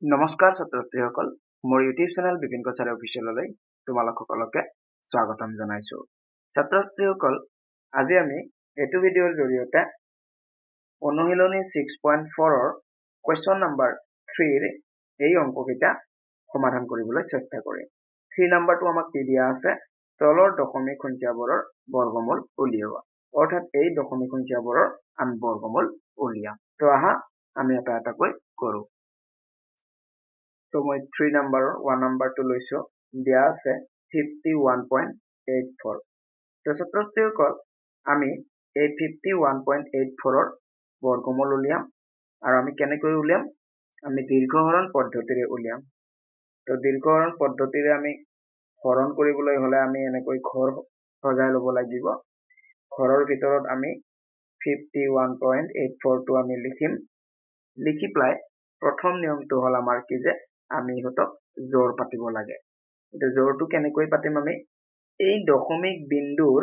নমস্কাৰ ছাত্ৰ-ছাত্ৰীসকল, মোৰ ইউটিউব চেনেল বিপিন কছাৰী অফিচিয়েললৈ তোমালোক সকলোকে স্বাগতম জনাইছো। ছাত্ৰ-ছাত্ৰীসকল, আজি আমি এইটো ভিডিঅ'ৰ জৰিয়তে অনুশীলনী 6.4 ৰ কুৱেশ্যন নম্বৰ 3 ৰ এই অংককেইটা সমাধান কৰিবলৈ চেষ্টা কৰিম। 3 নম্বৰটো আমাক কি দিয়া আছে? তলৰ দশমিক সংখ্যাবোৰৰ বৰ্গমূল উলিওৱা। অৰ্থাৎ এই দশমিক সংখ্যাবোৰৰ আমি বৰ্গমূল উলিয়াম। তো আহা আমি এটা এটাকৈ কৰোঁ। তো মই 3 নম্বৰৰ 1 নম্বৰটো লৈছো, দিয়া আছে 51.84। তো ছাত্ৰ-ছাত্ৰীসকল, আমি এই 51.84 ৰ বৰ্গমূল উলিয়াম। আৰু আমি কেনেকৈ উলিয়াম? আমি দীৰ্ঘহৰণ পদ্ধতিৰে উলিয়াম। তো দীৰ্ঘহৰণ পদ্ধতিৰে আমি হৰণ কৰিবলৈ হলে আমি এনেকৈ ঘৰ সজাই ল'ব লাগিব। ঘৰৰ ভিতৰত আমি 51.84 টো আমি লিখিম। লিখি পেলাই প্ৰথম নিয়মটো হ'ল আমাৰ কি যে আমি ইহঁতক জোৰ পাতিব লাগে। এটা জোৰটো কেনেকৈ পাতিম? আমি এই দশমিক বিন্দুৰ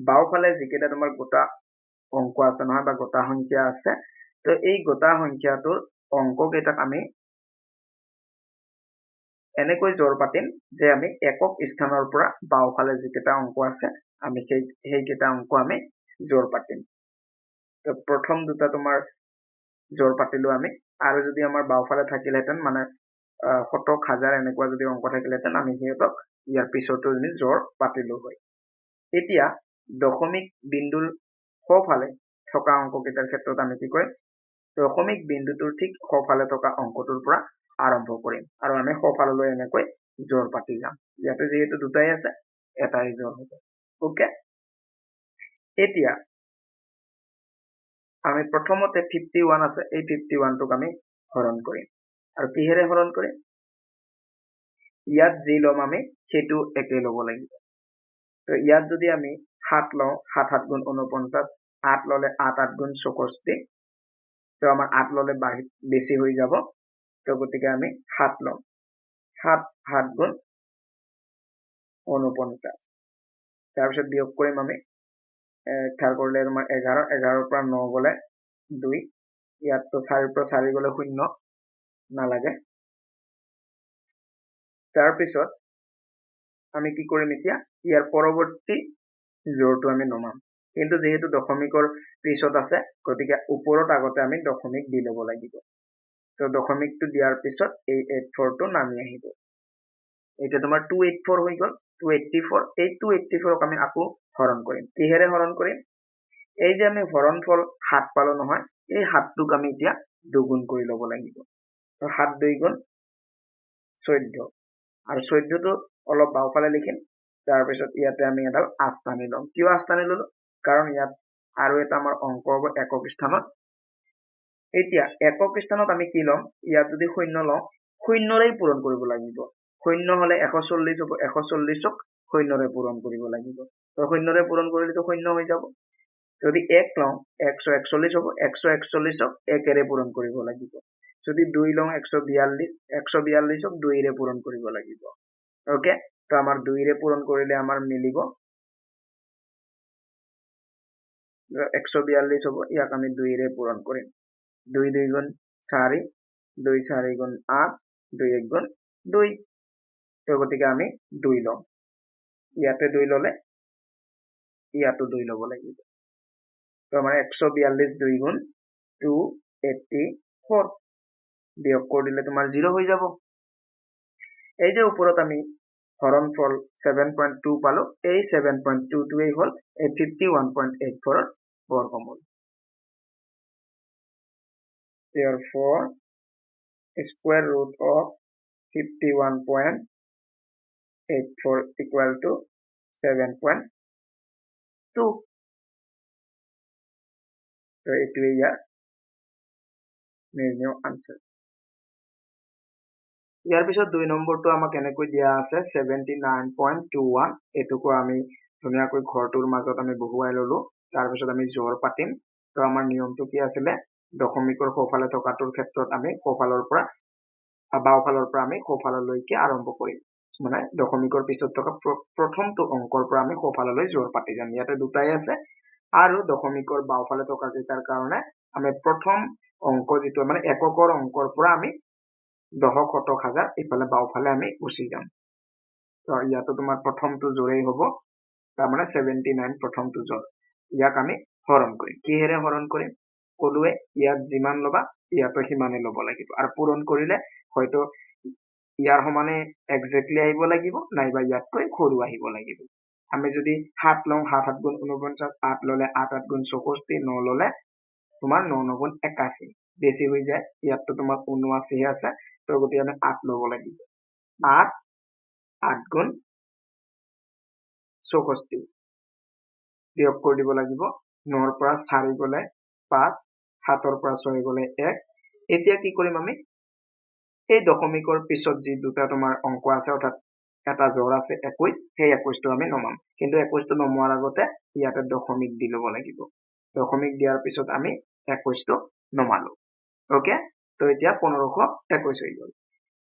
বাওফালে যিকেইটা তোমাৰ গোটা অংক আছে নহয় বা গোটা সংখ্যা আছে, তো এই গোটা সংখ্যাটোৰ অংককেইটাক আমি এনেকৈ জোৰ পাতিম যে আমি একক স্থানৰ পৰা বাওফালে যিকেইটা অংক আছে আমি সেইকেইটা অংক আমি জোৰ পাতিম। তো প্ৰথম দুটা তোমাৰ জোৰ পাতিলো আমি, আৰু যদি আমাৰ বাওফালে থাকিলেহেঁতেন মানে শতক হাজাৰ এনেকুৱা যদি অংক থাকিলেহেঁতেন আমি সিহঁতক ইয়াৰ পিছতো আমি জোৰ পাতিলো হয়। এতিয়া দশমিক বিন্দুৰ সোঁফালে থকা অংককেইটাৰ ক্ষেত্ৰত আমি কি কৰিম? দশমিক বিন্দুটোৰ ঠিক সোঁফালে থকা অংকটোৰ পৰা আৰম্ভ কৰিম আৰু আমি সোঁফাললৈ এনেকৈ জোৰ পাতি যাম। ইয়াতে যিহেতু দুটাই আছে, এটাই জোৰ হ'ব। ওকে, এতিয়া আমি প্ৰথমতে 51 আছে, এই 51টোক আমি হৰণ কৰিম। আৰু কিহেৰে হৰণ কৰিম? ইয়াত যি ল'ম আমি সেইটো একে ল'ব লাগিব। তো ইয়াত যদি আমি 7 লওঁ, 7 7 গুণ 49, 8 ল'লে 8 8 গুণ 64, তো আমাৰ 8 ল'লে বেছি হৈ যাব। তো গতিকে আমি 7 ল'ম। 7 7 গুণ 49, তাৰপিছত বিয়োগ কৰিম আমি। 4 কৰিলে তোমাৰ 11, 11ৰ পৰা 9 গ'লে 2, ইয়াততো 4ৰ পৰা 4 গ'লে 0 নালাগে। তাৰপিছত আমি কি কৰিম? এতিয়া ইয়াৰ পৰৱৰ্তী জোৰটো আমি নমাম, কিন্তু যিহেতু দশমিকৰ পিছত আছে গতিকে ওপৰত আগতে আমি দশমিক দি ল'ব লাগিব। তো দশমিকটো দিয়াৰ পিছত এই 84টো নামি আহিব। এতিয়া তোমাৰ 284 হৈ গ'ল। 284, এই 284ক আমি আকৌ হৰণ কৰিম। কিহেৰে হৰণ কৰিম? এই যে আমি হৰণফল 7 পালো নহয়, এই 7টোক আমি এতিয়া দুগুণ কৰি ল'ব লাগিব। তো 7 2 গুণ 14, আৰু 14টো অলপ বাওফালে লিখিম। তাৰপিছত ইয়াতে আমি এডাল আঁচ টানি ল'ম। কিয় আঁচ টানি ল'লো? কাৰণ ইয়াত আৰু এটা আমাৰ অংক হ'ব একক স্থানত। এতিয়া একক স্থানত আমি কি ল'ম? ইয়াত যদি 0 লওঁ, 0ৰে পূৰণ কৰিব লাগিব। 0 হ'লে 140 হ'ব, 140ক 0ৰে পূৰণ কৰিব লাগিব। তো 0ৰে পূৰণ কৰিলেতো 0 হৈ যাব। যদি 1 লওঁ, 141 হ'ব, 141ক 1ৰে পূৰণ কৰিব লাগিব। যদি 2 লওঁ, 142, 142ক 2ৰে পূৰণ কৰিব লাগিব। ওকে, তো আমাৰ 2ৰে পূৰণ কৰিলে আমাৰ মিলিব 142 হ'ব। ইয়াক আমি 2ৰে পূৰণ কৰিম। 2 2 গুণ 4, 2 4 গুণ 8, 2 1 গুণ 2। তো গতিকে আমি 2 লওঁ। ইয়াতে 2 ল'লে ইয়াতো 2 ল'ব লাগিব। তো আমাৰ 142 2 গুণ 284, বিয়োগ কৰি দিলে তোমাৰ 0 হৈ যাব। এই যে ওপৰত আমি হৰণফল 7.2 পালো, এই 7.2টোৱেই হ'ল এই 51.84 ৰ বৰ্গমূল। Therefore, square root of 51.84 equal to 7.2. So এইটোৱেই ইয়াৰ নিৰ্ণয় আনসাৰ। ইয়াৰ পিছত 2 নম্বৰটো আমাক এনেকৈ দিয়া আছে 79.21। এইটোকো আমি ধুনীয়াকৈ ঘৰটোৰ মাজত আমি বহুৱাই ল'লো। তাৰপিছত আমি জোৰ পাতিম। তো আমাৰ নিয়মটো কি আছিলে? দশমিকৰ সোঁফালে থকাটোৰ ক্ষেত্ৰত আমি সোঁফালৰ পৰা বাওঁফালৰ পৰা আমি সোঁফাললৈকে আৰম্ভ কৰিম। মানে দশমিকৰ পিছত থকা প্ৰথমটো অংকৰ পৰা আমি সোঁফাললৈ জোৰ পাতি যাম। ইয়াতে দুটাই আছে, আৰু দশমিকৰ বাওঁফালে থকা কেইটাৰ কাৰণে আমি প্ৰথম অংক যেটো মানে এককৰ অংকৰ পৰা আমি দশক শতক হাজাৰ ইফালে বাওফালে আমি গুচি যাম তো ইয়াতো তোমাৰ প্ৰথমটো জোৰেই হ'ব তাৰমানে 79 প্ৰথমটো জোৰ ইয়াক আমি হৰণ কৰিম কিহেৰে হৰণ কৰিম কলুৱে ইয়াত যিমান লবা ইয়াতো সিমানে লব লাগিব আৰু পূৰণ কৰিলে হয়তো ইয়াৰ সমানে এক্স্যাক্টলি আহিব লাগিব নাইবা ইয়াতকৈ সৰু আহিব লাগিব আমি যদি 7 লওঁ 7 গুণ 49 8 ললে 8 8 গুণ 64 9 ললে তোমাৰ 9 9 গুণ 81 বেছি হৈ যায় ইয়াতো তোমাৰ 79 আছে তো গতি আমি 8 লব লাগিব 8 8 গুণ 64 বিয়োগ কৰি দিব লাগিব 9 ৰ পৰা 4 গলে 5 7 ৰ পৰা 6 গলে 1 এতিয়া কি কৰিম আমি এই দশমিকৰ পিছত যি দুটা তোমাৰ অংক আছে অৰ্থাৎ এটা জোৰ আছে 21 সেই 21 টো আমি নমাম কিন্তু 21 টো নমোৱাৰ আগতে ইয়াতে দশমিক দি লব লাগিব দশমিক দিয়াৰ পিছত আমি 21 টো নমালো ওকে তো এতিয়া 1521 হৈ গল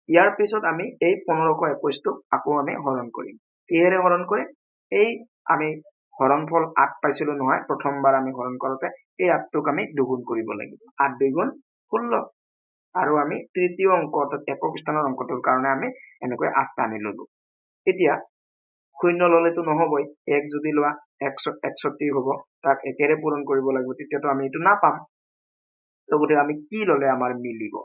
ইয়াৰ পিছত আমি এই 1521 টো আকৌ আমি হৰণ কৰিম কিহেৰে হৰণ কৰিম এই আমি হৰণফল 8 পাইছিলো নহয় প্ৰথমবাৰ আমি হৰণ কৰোতে এই 8 টোক আমি দুগুণ কৰিব লাগিব 8 2 গুণ 16 আৰু আমি তৃতীয় অংক অৰ্থাৎ একক স্থানৰ অংকটোৰ কাৰণে আমি এনেকৈ 8 আনি ললো এতিয়া শূন্য ললেতো নহবই 1 যদি লোৱা 161 হ'ব তাক একেৰে পূৰণ কৰিব লাগিব তেতিয়াতো আমি এটো নাপাম তো গতিকে আমি কি ললে আমাৰ মিলিব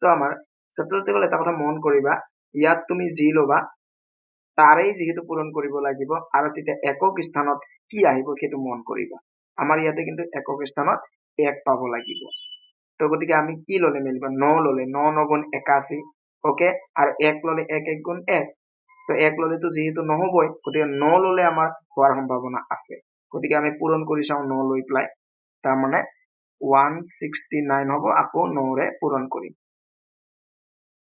তো আমাৰ ছাত্ৰছাত্ৰীসকল এটা কথা মন কৰিবা ইয়াত তুমি যি লবা তাৰেই যেহেতু পূৰণ কৰিব লাগিব আৰু তেতিয়া একক স্থানত কি আহিব সেইটো মন কৰিবা আমাৰ ইয়াতে কিন্তু একক স্থানত 1 পাব লাগিব তো গতিকে আমি কি ললে মিলিব 9 ললে 9 9 গুণ 81 ওকে আৰু 1 ললে 1 1 গুণ 1 তো 1 ললে তো যেহেতু নহবই গতিকে 9 ললে আমাৰ হোৱাৰ সম্ভাৱনা আছে গতিকে আমি পূৰণ কৰি চাও 9 লৈ প্লাই তাৰ মানে 169 হ'ব আকৌ 9 ৰে পূৰণ কৰিম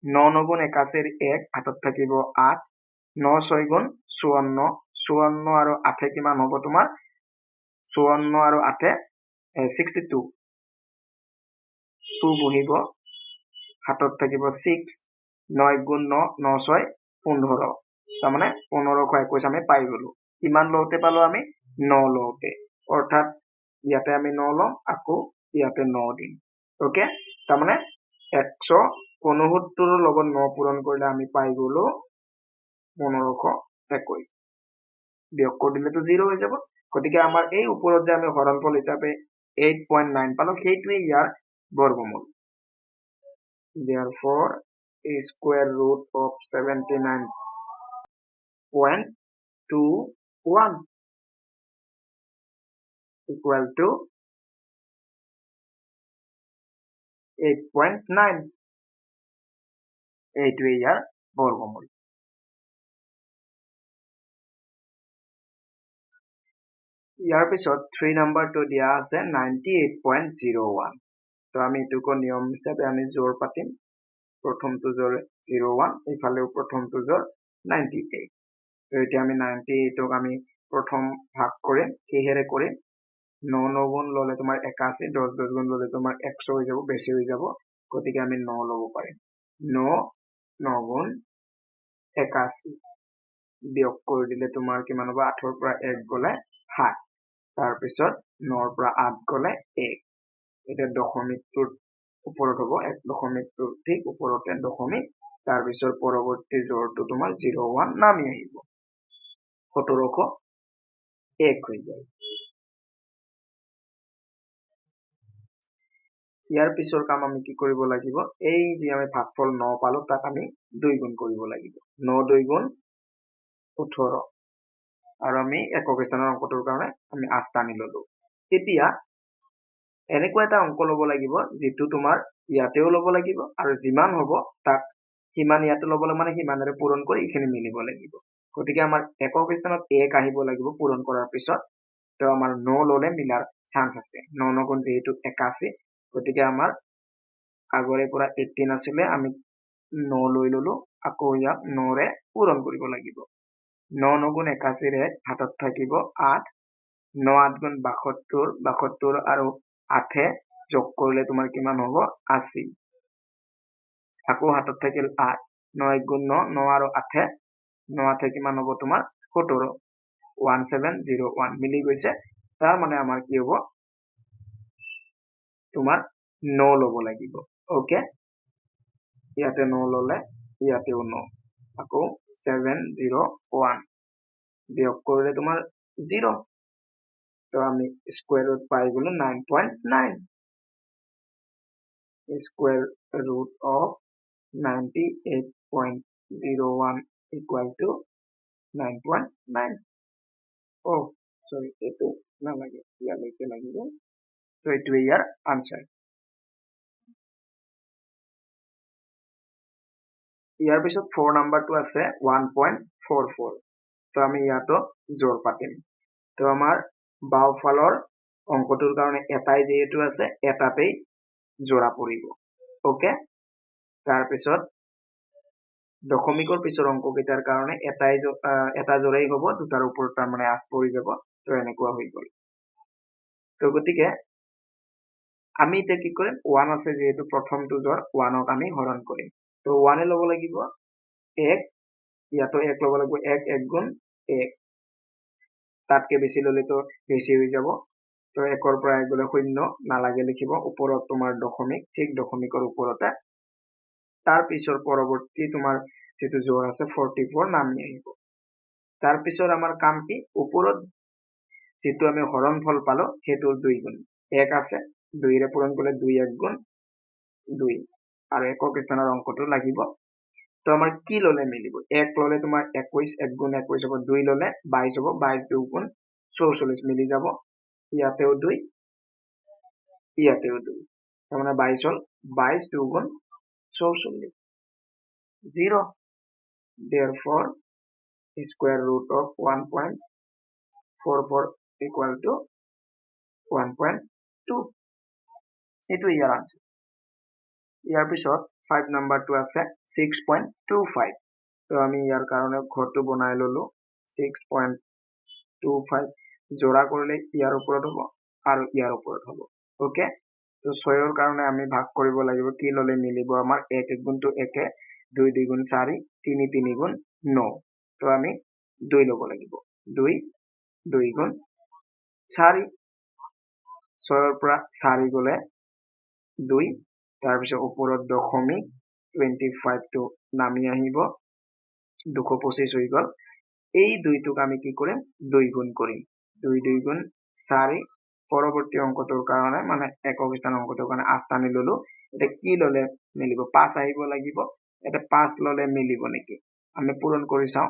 9 9 গুণ 81 1 হাতত থাকিব 8 9 6 গুণ 54 54 আৰু 8 কিমান হ'ব তোমাৰ 54 আৰু 8 62 2 বহিব হাতত থাকিব 6 9 গুণ 9 9 6 15 তাৰ মানে 1521 আমি পাই গলো কিমান লওতে পালো আমি 9 লওতে অৰ্থাৎ ইয়াতে আমি 9 লম আকৌ ইয়াতে 9 দিম ওকে তাৰ মানে 169 ৰ লগত 9 পূৰণ কৰিলে আমি পাই গলো 1521 বিয়োগ কৰি দিলেতো 0 হৈ যাব গতিকে আমাৰ এই ওপৰত যে আমি হৰণফল হিচাপে 8.9 পালো সেইটোৱে ইয়াৰ বৰ্গমূল therefore a square root of 79.21 equal to 8.9 এইটোৱে ইয়াৰ বৰ্গমূল ইয়াৰ পিছত 3 নম্বৰটো দিয়া আছে 98.01 তো আমি এটুকো নিয়ম হিচাপে আমি জোৰ পাতিম প্ৰথমটো জোৰ 01 ইফালেও প্ৰথমটো জোৰ 98 তো এতিয়া আমি 98 ক আমি প্ৰথম ভাগ কৰিম কিহেৰে কৰিম 9 9 গুণ ললে তোমাৰ 81 10 10 গুণ ললে তোমাৰ 100 হৈ যাব বেছি হৈ যাব গতিকে আমি 9 লব পাৰিম 9 9 গুণ 81 বিয়োগ কৰি দিলে তোমাৰ কিমান হ'ব 8 ৰ পৰা 1 গলে 7 তাৰ পিছত 9 ৰ পৰা 8 গলে 1 এটা দশমিকটোৰ ওপৰত হ'ব এক দশমিকটোৰ ঠিক ওপৰতে দশমিক তাৰ পিছত পৰৱৰ্তী জোৰটো তোমাৰ 01 নামি আহিব 1701 হৈ যায় ইয়াৰ পিছৰ কাম আমি কি কৰিব লাগিব এই যে আমি ভাগফল 9 পালো তাক আমি 2 গুণ কৰিব লাগিব 9 2 গুণ 18 আৰু আমি একক স্থানৰ অংকটোৰ কাৰণে আমি 8 আনি ললো এতিয়া এনেকুৱা এটা অংক লব লাগিব যেটো তোমাৰ ইয়াতেও লব লাগিব আৰু যিমান হ'ব তাক সিমান ইয়াতে লব মানে সিমানেৰে পূৰণ কৰি ইখিনি মিলিব লাগিব গতিকে আমাৰ একক স্থানত 1 আহিব লাগিব পূৰণ কৰাৰ পিছত তো আমাৰ 9 ললে মিলাৰ চান্স আছে 9 9 গুণ যেহেতু 81 গতিকে আমাৰ আগৰে পৰা 18 আছিলে আমি 9 লৈ ললো আকৌ ইয়াক 9 ৰে পূৰণ কৰিব লাগিব 9 9 গুণ 81 ৰে হাতত থাকিব 8 9 8 গুণ 72 72 আৰু 8 যোগ কৰিলে তোমাৰ কিমান হ'ব 80 আকৌ হাতত থাকিল 8 9 1 গুণ 9 9 আৰু 8 9 8 কিমান হ'ব তোমাৰ 17 1701 মিলি গৈছে তাৰ মানে আমাৰ কি হ'ব তোমাৰ 9 ল'ব লাগিব ওকে ইয়াতে 9 ল'লে ইয়াতেও 9 আকৌ 701 বিয়োগ কৰিলে তোমাৰ 0 তো আমি স্কয়ার রুট পাই গলো 9.9 square root of 98.01 equal to 9.9 oh sorry eto na lage ya leke lagibo so eto year answer ইয়াৰ পিছত 4 নাম্বাৰটো আছে 1.44 তো আমি ইয়াতো জোৰ পাতিম তো আমাৰ বাওফালৰ অংকটোৰ কাৰণে এটাই যেহেতু আছে এটাতেই জোৰা পৰিব ওকে তাৰ পিছত দশমিকৰ পিছৰ অংককেইটাৰ কাৰণে এটা জোৰাই হ'ব দুটাৰ ওপৰত তাৰ মানে আছ পৰি যাব তো এনেকুৱা হৈ গ'ল তো গতিকে আমি এতিয়া কি কৰিম 1 আছে যেহেতু প্ৰথমটো জোৰ 1ক আমি হৰণ কৰিম তো 1 এ ল'ব লাগিব 1 ইয়াতো 1 ল'ব লাগিব 1 1 গুণ 1 তাতকে বেছি ল'লে তো বেছি হৈ যাব তো 1ৰ পৰা 1 গ'লে 0 নালাগে লিখিব ওপৰত তোমাৰ দশমিক ঠিক দশমিকৰ ওপৰতে তাৰ পিছৰ পৰৱৰ্তী তোমাৰ যেটো জোৰ আছে 44 নামি আহিব তাৰ পিছৰ আমাৰ কাম কি ওপৰত যেটো আমি হৰণফল পালো হেতু 2 গুণ 1 আছে 2 ৰে পূৰণ কৰিলে 2 1 গুণ 2 আৰু একক স্থানৰ অংকটো লাগিব তো আমাৰ কি ললে মিলিব 1 ললে তোমাৰ 21 1 গুণ 21 হ'ব 2 ললে 22 হ'ব 22 2 গুণ 44 মিলি যাব ইয়াতেও 2 ইয়াতেও 2 তাৰমানে 22 হল 22 2 গুণ 44 0 therefore square root of 1.44 equal to 1.2 এটো ইয়াৰ আনসাৰ ইয়াৰ পিছত 5 নাম্বাৰটো আছে 6.25 তো আমি ইয়াৰ কাৰণে ঘৰটো বনাই ললো 6.25 জোৰা কৰিলে ইয়াৰ ওপৰত হ'ব আৰু ইয়াৰ ওপৰত হ'ব ওকে তো 6ৰ কাৰণে আমি ভাগ কৰিব লাগিব কি ললে মিলিব আমাৰ 1 1 গুণটো 1 2 2 গুণ 4 3 3 গুণ 9 তো আমি 2 ল'ব লাগিব 2 2 গুণ 4 6ৰ পৰা 4 গলে 2 তাৰ পিছত ওপৰত দশমিক 25 টো নামি আহিব 225 হৈ গল এই দুইটোক আমি কি কৰিম 2 গুণ কৰিম 2 2 গুণ 4 পৰৱৰ্তী অংকটোৰ কাৰণে মানে একক স্থান অংকটোৰ কাৰণে 8 টানি ললো এটা কি ললে মিলিব 5 আহিব লাগিব এটা 5 ললে মিলিব নেকি আমি পূৰণ কৰি চাও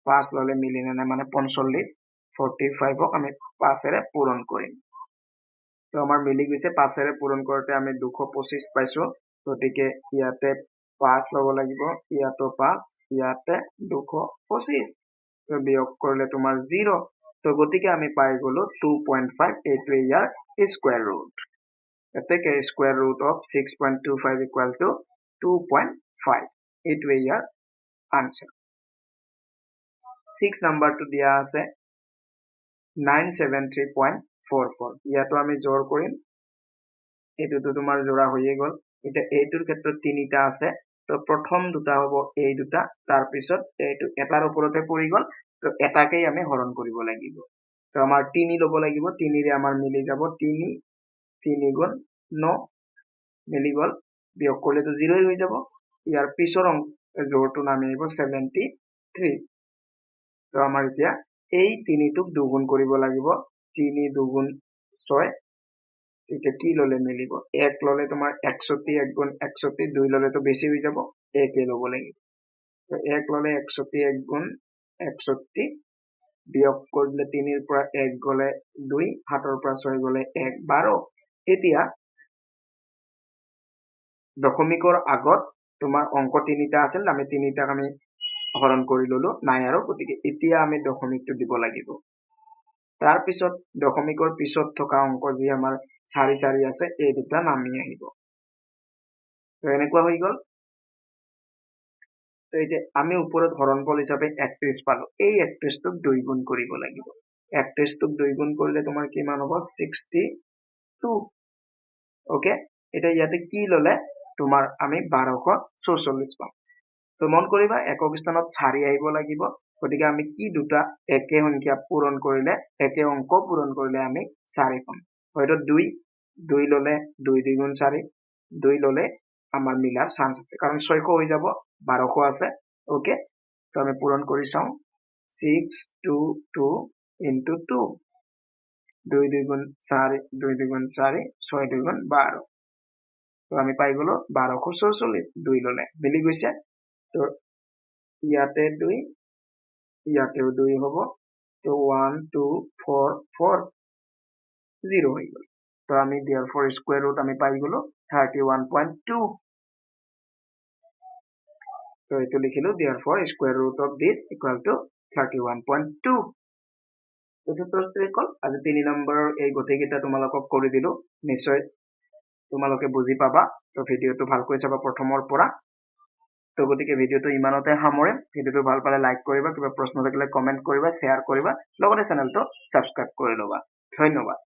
5 ললে মিলিনে না মানে 45 45 ক আমি 5 এৰে পূৰণ কৰিম তো আমাৰ মিলি গৈছে 5 এৰে পূৰণ কৰতে আমি 225 পাইছো গতিকে ইয়াতে 5 লব লাগিব ইয়াতো 5 ইয়াতে 225 তো বিয়োগ কৰিলে তোমাৰ 0 তো গতিকে আমি পাই গলো 2.5 এইটো ইয়াৰ স্কয়াৰ ৰুট এতেকে square root of 6.25 equal to 2.5 এইটো ইয়াৰ আনসাৰ 6 নাম্বাৰটো দিয়া আছে 973.44 ইয়াতো আমি জোৰ কৰিম এটোটো তোমাৰ জোৰা হৈয়ে গল এটা এইটোৰ ক্ষেত্ৰত তিনিটা আছে তো প্ৰথম দুটা হ'ব এই দুটা তাৰ পিছত এইটো এটাৰ ওপৰতে পৰি গল তো এটাকেই আমি হৰণ কৰিব লাগিব তো আমাৰ 3 ল'ব লাগিব 3 ৰে আমাৰ মিলি যাব 3 3 গুণ 9 মিলি গল বিয়োগ কৰিলে তো 0 হৈ যাব ইয়াৰ পিছৰ জোৰটো নামি আহিব 73 তো আমাৰ এতিয়া এই 3 টোক দুগুণ কৰিব লাগিব 3 2 গুণ 6 এটা কি ললে মিলিব 1 ললে তোমাৰ 61 1 গুণ 61 2 ললে তো বেছি হৈ যাব 1 এ লব লাগিব তো 1 ললে 61 1 গুণ 61 বিয়োগ কৰিলে 3 ৰ পৰা 1 গলে 2 7 ৰ পৰা 6 গলে 1 12 এতিয়া দশমিকৰ আগত তোমাৰ অংক তিনিটা আছিল আমি তিনিটাক আমি হৰণ কৰি ললো নাই আৰু গতিকে এতিয়া আমি দশমিকটো দিব লাগিব তাৰ পিছত দশমিকৰ পিছত থকা অংক যি আমাৰ 4 4 আছে এই দুটা নামি আহিব তো এনেকুৱা হৈ গল তো এতিয়া আমি ওপৰত হৰণফল হিচাপে 31 পালো এই 31 টোক 2 গুণ কৰিব লাগিব 31 টোক 2 গুণ কৰিলে তোমাৰ কিমান হ'ব 62 ওকে এটা ইয়াতে কি ললে তোমাৰ আমি 1244 পাম তো মন কৰিবা একক স্থানত 4 আহিব লাগিব গতিকে আমি কি দুটা একে সংখ্যা পূৰণ কৰিলে একে অংক পূৰণ কৰিলে আমি 4 পাম হয়তো 2 2 ললে 2 দ্বিগুণ 4 2 ললে আমার মিলার চান্স আছে কারণ 600 হয়ে যাব 1200 আছে ওকে তো আমি পূরণ কৰি চাও 6 2 2 into 2 2 দ্বিগুণ 4 2 দ্বিগুণ 4 6 দ্বিগুণ 12 তো আমি পাই গলো 1244 2 ললে মিলি গৈছে তো ইয়াতে 2 ইয়াতেও 2 হব তো 1 2 4 4 0 হয়ে গেল তো আমি therefore স্কয়ার রুট আমি পাই গলো 31.2 তো এটো লিখিলো therefore square root of this equal to 31.2 তো ছাত্রছাত্রীসকল আজি 3 নম্বৰৰ এই গতিকেইটা তোমালোকক কৰি দিলো নিশ্চয় তোমালোকে বুজি পাবা তো ভিডিওটো ভালকৈ চাবা প্ৰথমৰ পৰা তো গতিকে ভিডিওটো ইমানতে সামৰে ভিডিওটো ভাল পালে লাইক কৰিবা কিবা প্ৰশ্ন থাকিলে কমেন্ট কৰিবা শেয়াৰ কৰিবা লগতে চেনেলটো সাবস্ক্ৰাইব কৰি লবা ধন্যবাদ